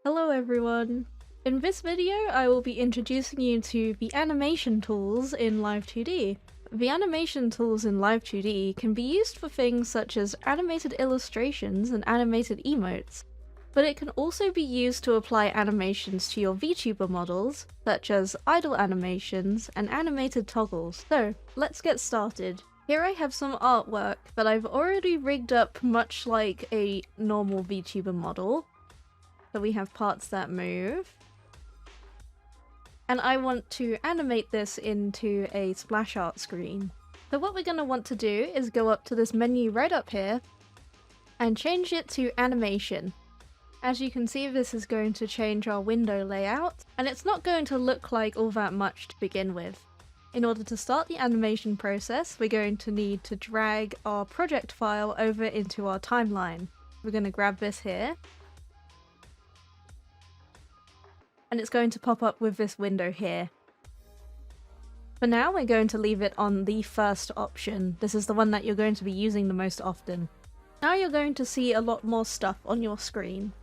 Hello everyone! In this video I will be introducing you to the animation tools in Live2D. The animation tools in Live2D can be used for things such as animated illustrations and animated emotes, but it can also be used to apply animations to your VTuber models, such as idle animations and animated toggles. So let's get started. Here I have some artwork that I've already rigged up much like a normal VTuber model. So we have parts that move. And I want to animate this into a splash art screen. So what we're going to want to do is go up to this menu right up here and change it to animation. As you can see, this is going to change our window layout, and it's not going to look like all that much to begin with. In order to start the animation process, we're going to need to drag our project file over into our timeline. We're going to grab this here. And it's going to pop up with this window here. For now, we're going to leave it on the first option. This is the one that you're going to be using the most often. Now you're going to see a lot more stuff on your screen.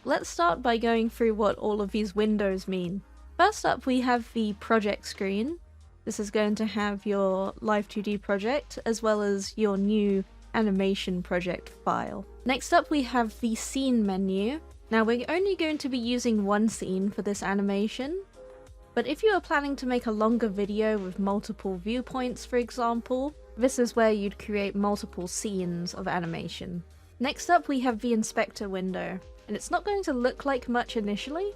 Let's start by going through what all of these windows mean. First up, we have the project screen. This is going to have your Live2D project, as well as your new animation project file. Next up, we have the scene menu. Now we're only going to be using one scene for this animation, but if you are planning to make a longer video with multiple viewpoints, for example, this is where you'd create multiple scenes of animation. Next up we have the inspector window, and it's not going to look like much initially.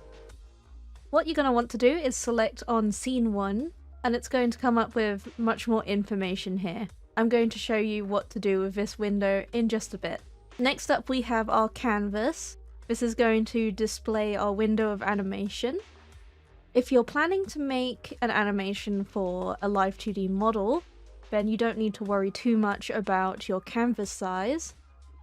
What you're going to want to do is select on scene 1, and it's going to come up with much more information here. I'm going to show you what to do with this window in just a bit. Next up we have our canvas. This is going to display our window of animation. If you're planning to make an animation for a Live2D model, then you don't need to worry too much about your canvas size.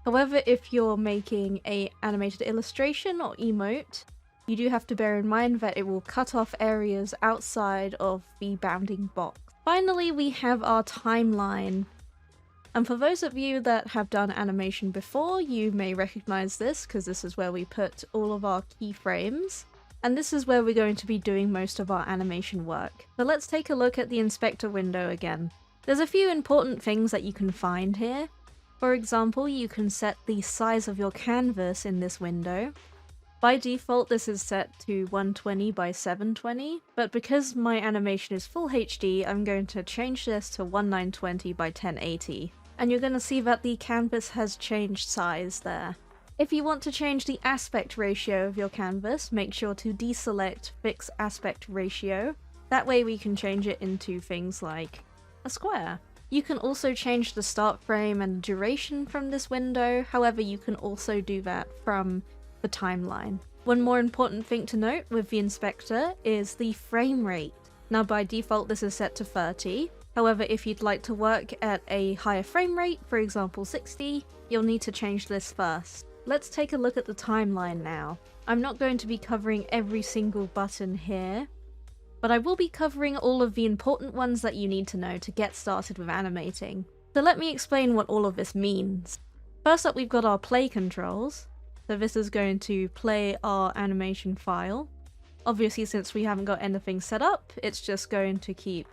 However, if you're making an animated illustration or emote, you do have to bear in mind that it will cut off areas outside of the bounding box. Finally, we have our timeline. And for those of you that have done animation before, you may recognize this because this is where we put all of our keyframes. And this is where we're going to be doing most of our animation work. So let's take a look at the inspector window again. There's a few important things that you can find here. For example, you can set the size of your canvas in this window. By default, this is set to 120 by 720, but because my animation is full HD, I'm going to change this to 1920 by 1080. And you're going to see that the canvas has changed size there. If you want to change the aspect ratio of your canvas, make sure to deselect Fix Aspect Ratio. That way we can change it into things like a square. You can also change the start frame and duration from this window, however you can also do that from the timeline. One more important thing to note with the inspector is the frame rate. Now by default this is set to 30. However, if you'd like to work at a higher frame rate, for example 60, you'll need to change this first. Let's take a look at the timeline now. I'm not going to be covering every single button here, but I will be covering all of the important ones that you need to know to get started with animating. So let me explain what all of this means. First up, we've got our play controls. So this is going to play our animation file. Obviously, since we haven't got anything set up, it's just going to keep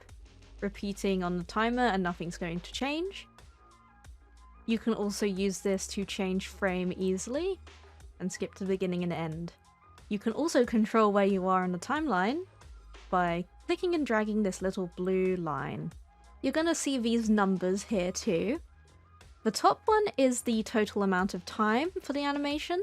repeating on the timer and nothing's going to change. You can also use this to change frame easily and skip to the beginning and end. You can also control where you are on the timeline by clicking and dragging this little blue line. You're going to see these numbers here too. The top one is the total amount of time for the animation,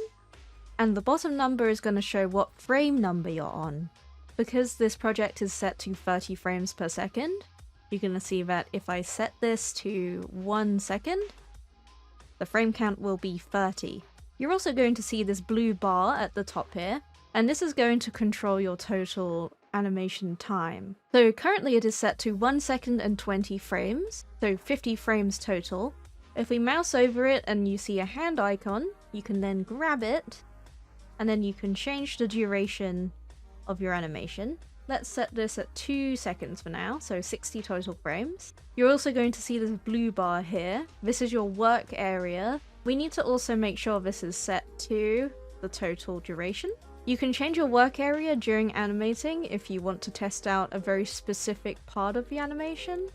and the bottom number is going to show what frame number you're on. Because this project is set to 30 frames per second, you're going to see that if I set this to 1 second, the frame count will be 30. You're also going to see this blue bar at the top here, and this is going to control your total animation time. So currently it is set to 1 second and 20 frames, so 50 frames total. If we mouse over it and you see a hand icon, you can then grab it, and then you can change the duration of your animation. Let's set this at 2 seconds for now, so 60 total frames. You're also going to see this blue bar here. This is your work area. We need to also make sure this is set to the total duration. You can change your work area during animating if you want to test out a very specific part of the animation.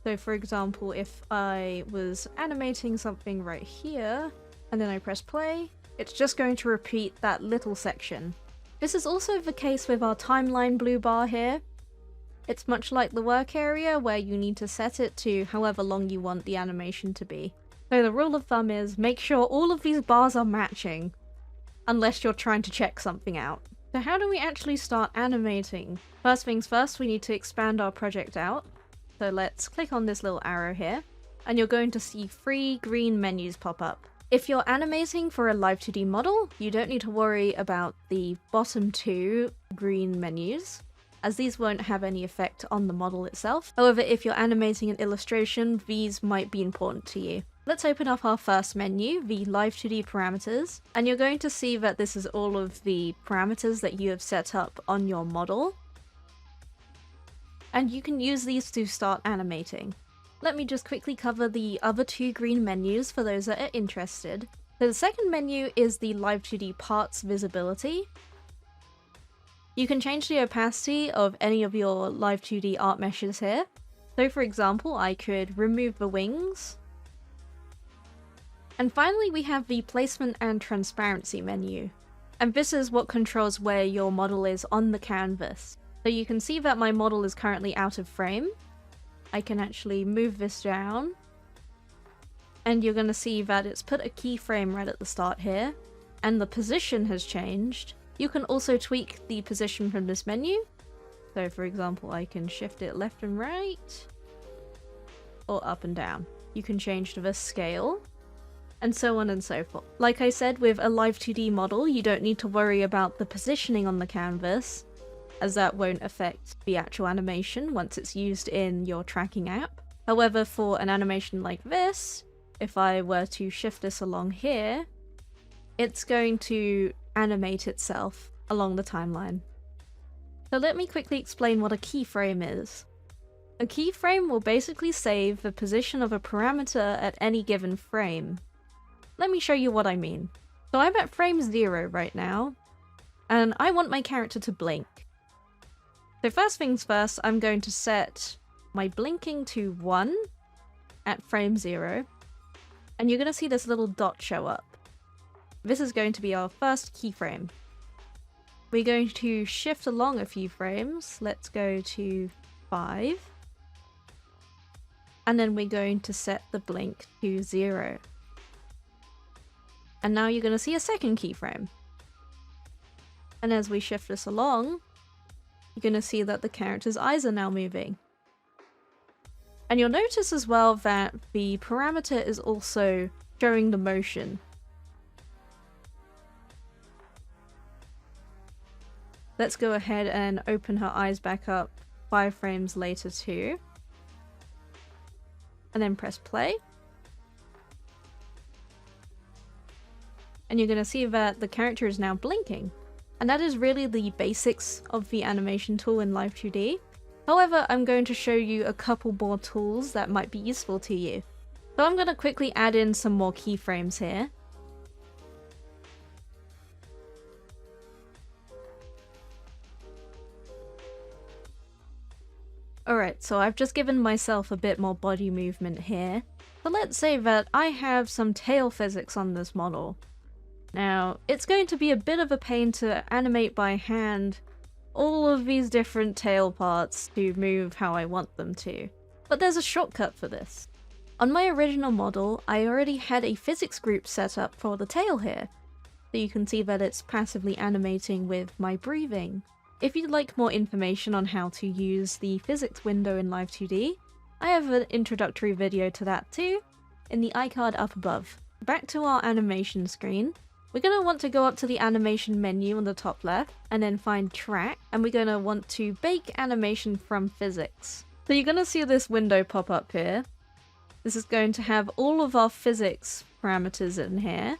So for example, if I was animating something right here, and then I press play, it's just going to repeat that little section. This is also the case with our timeline blue bar here. It's much like the work area where you need to set it to however long you want the animation to be. So the rule of thumb is make sure all of these bars are matching, unless you're trying to check something out. So how do we actually start animating? First things first, we need to expand our project out. So let's click on this little arrow here, and you're going to see 3 green menus pop up. If you're animating for a Live2D model, you don't need to worry about the bottom 2 green menus, as these won't have any effect on the model itself. However, if you're animating an illustration, these might be important to you. Let's open up our first menu, the Live2D parameters, and you're going to see that this is all of the parameters that you have set up on your model. And you can use these to start animating. Let me just quickly cover the other 2 green menus for those that are interested. So the second menu is the Live2D parts visibility. You can change the opacity of any of your Live2D art meshes here. So for example, I could remove the wings. And finally we have the placement and transparency menu. And this is what controls where your model is on the canvas. So you can see that my model is currently out of frame. I can actually move this down. And you're going to see that it's put a keyframe right at the start here. And the position has changed. You can also tweak the position from this menu. So for example, I can shift it left and right. Or up and down. You can change the scale. And so on and so forth. Like I said, with a Live2D model, you don't need to worry about the positioning on the canvas, as that won't affect the actual animation once it's used in your tracking app. However, for an animation like this, if I were to shift this along here, it's going to animate itself along the timeline. So let me quickly explain what a keyframe is. A keyframe will basically save the position of a parameter at any given frame. Let me show you what I mean. So I'm at frame 0 right now, and I want my character to blink. So first things first, I'm going to set my blinking to 1 at frame 0, and you're going to see this little dot show up. This is going to be our first keyframe. We're going to shift along a few frames. Let's go to 5. And then we're going to set the blink to 0. And now you're going to see a second keyframe. And as we shift this along, you're going to see that the character's eyes are now moving. And you'll notice as well that the parameter is also showing the motion. Let's go ahead and open her eyes back up 5 frames later too. And then press play. And you're going to see that the character is now blinking. And that is really the basics of the animation tool in Live2D. However, I'm going to show you a couple more tools that might be useful to you. So I'm going to quickly add in some more keyframes here. Alright, so I've just given myself a bit more body movement here. But let's say that I have some tail physics on this model. Now, it's going to be a bit of a pain to animate by hand all of these different tail parts to move how I want them to. But there's a shortcut for this. On my original model, I already had a physics group set up for the tail here. So you can see that it's passively animating with my breathing. If you'd like more information on how to use the physics window in Live2D, I have an introductory video to that too, in the iCard up above. Back to our animation screen, we're going to want to go up to the animation menu on the top left, and then find track, and we're going to want to bake animation from physics. So you're going to see this window pop up here. This is going to have all of our physics parameters in here.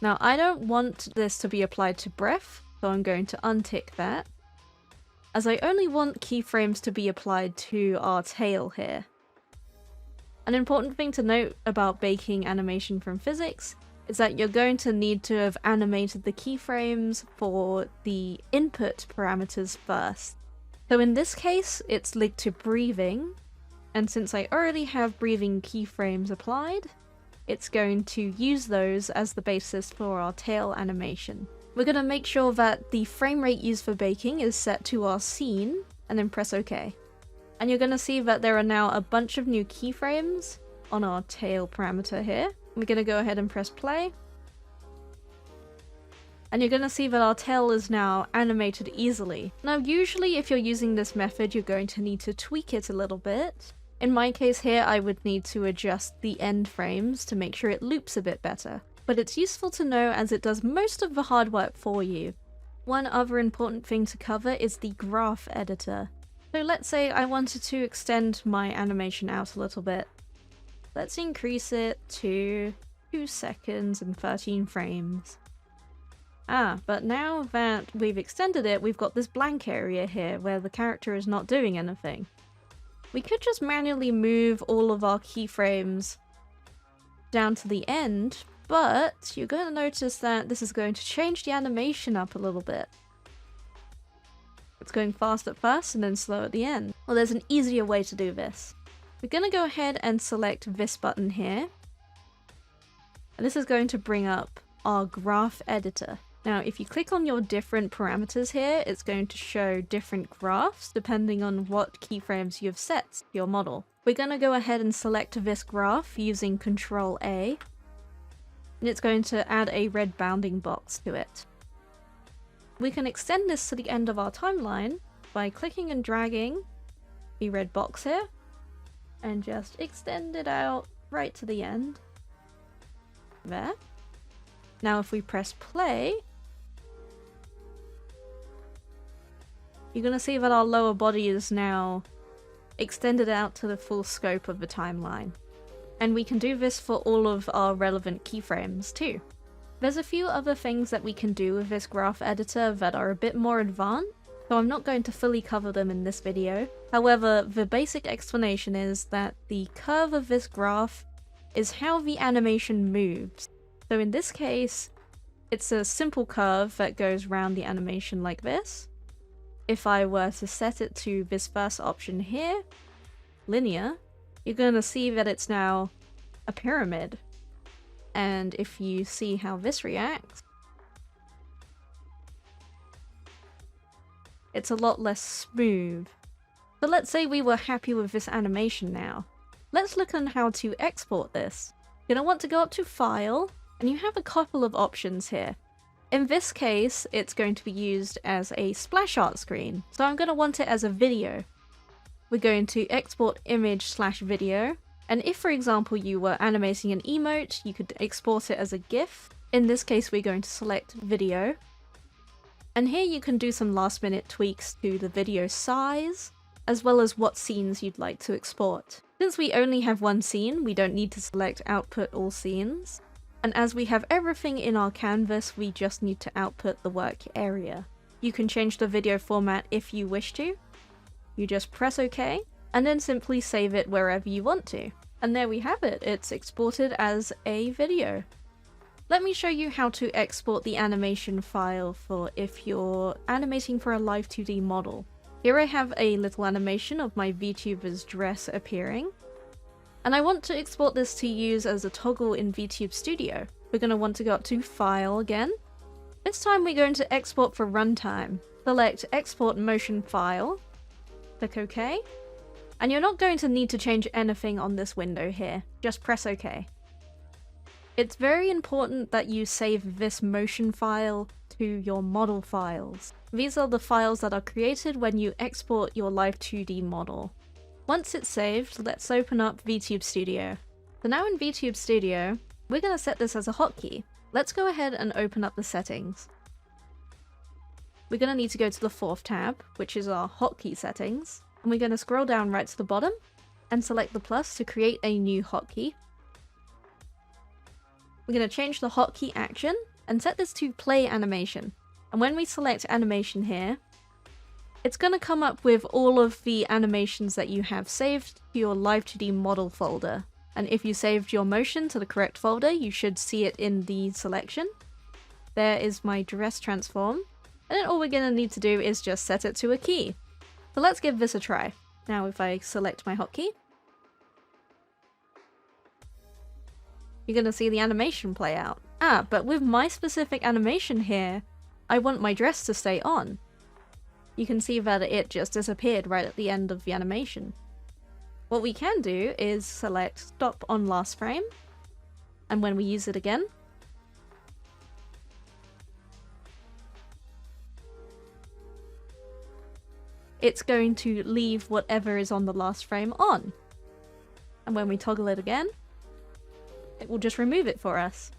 Now I don't want this to be applied to breath, so I'm going to untick that, as I only want keyframes to be applied to our tail here. An important thing to note about baking animation from physics is that you're going to need to have animated the keyframes for the input parameters first. So in this case, it's linked to breathing, and since I already have breathing keyframes applied, it's going to use those as the basis for our tail animation. We're going to make sure that the frame rate used for baking is set to our scene, and then press OK. And you're going to see that there are now a bunch of new keyframes on our tail parameter here. We're going to go ahead and press play. And you're going to see that our tail is now animated easily. Now usually if you're using this method, you're going to need to tweak it a little bit. In my case here, I would need to adjust the end frames to make sure it loops a bit better. But it's useful to know as it does most of the hard work for you. One other important thing to cover is the graph editor. So let's say I wanted to extend my animation out a little bit. Let's increase it to 2 seconds and 13 frames. But now that we've extended it, we've got this blank area here where the character is not doing anything. We could just manually move all of our keyframes down to the end, but you're going to notice that this is going to change the animation up a little bit. It's going fast at first and then slow at the end. Well, there's an easier way to do this. We're going to go ahead and select this button here. And this is going to bring up our graph editor. Now, if you click on your different parameters here, it's going to show different graphs depending on what keyframes you've set to your model. We're going to go ahead and select this graph using Ctrl A. And it's going to add a red bounding box to it. We can extend this to the end of our timeline by clicking and dragging the red box here and just extend it out right to the end. There. Now if we press play, you're going to see that our lower body is now extended out to the full scope of the timeline. And we can do this for all of our relevant keyframes too. There's a few other things that we can do with this graph editor that are a bit more advanced, so I'm not going to fully cover them in this video. However, the basic explanation is that the curve of this graph is how the animation moves. So in this case, it's a simple curve that goes around the animation like this. If I were to set it to this first option here, linear, you're going to see that it's now a pyramid. And if you see how this reacts, it's a lot less smooth. But let's say we were happy with this animation now. Let's look on how to export this. You're going to want to go up to File, and you have a couple of options here. In this case, it's going to be used as a splash art screen, so I'm going to want it as a video. We're going to export image/video, and if, for example, you were animating an emote, you could export it as a GIF. In this case, we're going to select video. And here you can do some last-minute tweaks to the video size, as well as what scenes you'd like to export. Since we only have one scene, we don't need to select output all scenes. And as we have everything in our canvas, we just need to output the work area. You can change the video format if you wish to. You just press OK, and then simply save it wherever you want to. And there we have it, it's exported as a video. Let me show you how to export the animation file for if you're animating for a Live2D model. Here I have a little animation of my VTuber's dress appearing. And I want to export this to use as a toggle in VTubeStudio. We're going to want to go up to File again. This time we're going to export for runtime. Select Export Motion File. Click OK. And you're not going to need to change anything on this window here. Just press OK. It's very important that you save this motion file to your model files. These are the files that are created when you export your Live2D model. Once it's saved, let's open up VTubeStudio. So now in VTubeStudio, we're going to set this as a hotkey. Let's go ahead and open up the settings. We're going to need to go to the 4th tab, which is our hotkey settings. And we're going to scroll down right to the bottom and select the plus to create a new hotkey. We're going to change the hotkey action and set this to play animation. And when we select animation here, it's going to come up with all of the animations that you have saved to your Live2D model folder. And if you saved your motion to the correct folder, you should see it in the selection. There is my dress transform. And then all we're going to need to do is just set it to a key. So let's give this a try. Now if I select my hotkey, you're going to see the animation play out. But with my specific animation here, I want my dress to stay on. You can see that it just disappeared right at the end of the animation. What we can do is select stop on last frame, and when we use it again, it's going to leave whatever is on the last frame on. And when we toggle it again, it will just remove it for us.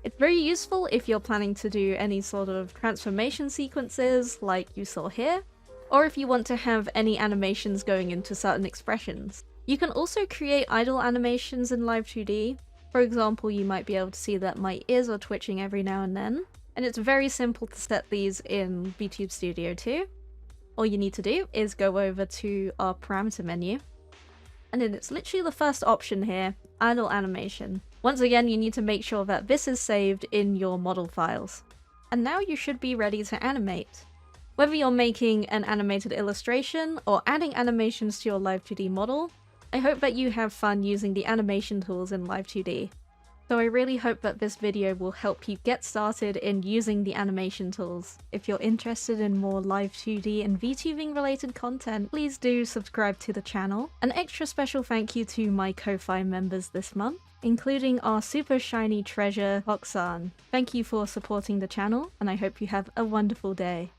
It's very useful if you're planning to do any sort of transformation sequences like you saw here, or if you want to have any animations going into certain expressions. You can also create idle animations in Live2D. For example, you might be able to see that my ears are twitching every now and then, and it's very simple to set these in VTubeStudio too. All you need to do is go over to our parameter menu, and then it's literally the first option here, idle animation. Once again, you need to make sure that this is saved in your model files. And now you should be ready to animate. Whether you're making an animated illustration or adding animations to your Live2D model, I hope that you have fun using the animation tools in Live2D. So I really hope that this video will help you get started in using the animation tools. If you're interested in more Live2D and VTubing related content, please do subscribe to the channel. An extra special thank you to my Ko-Fi members this month, including our super shiny treasure, Roxanne. Thank you for supporting the channel, and I hope you have a wonderful day.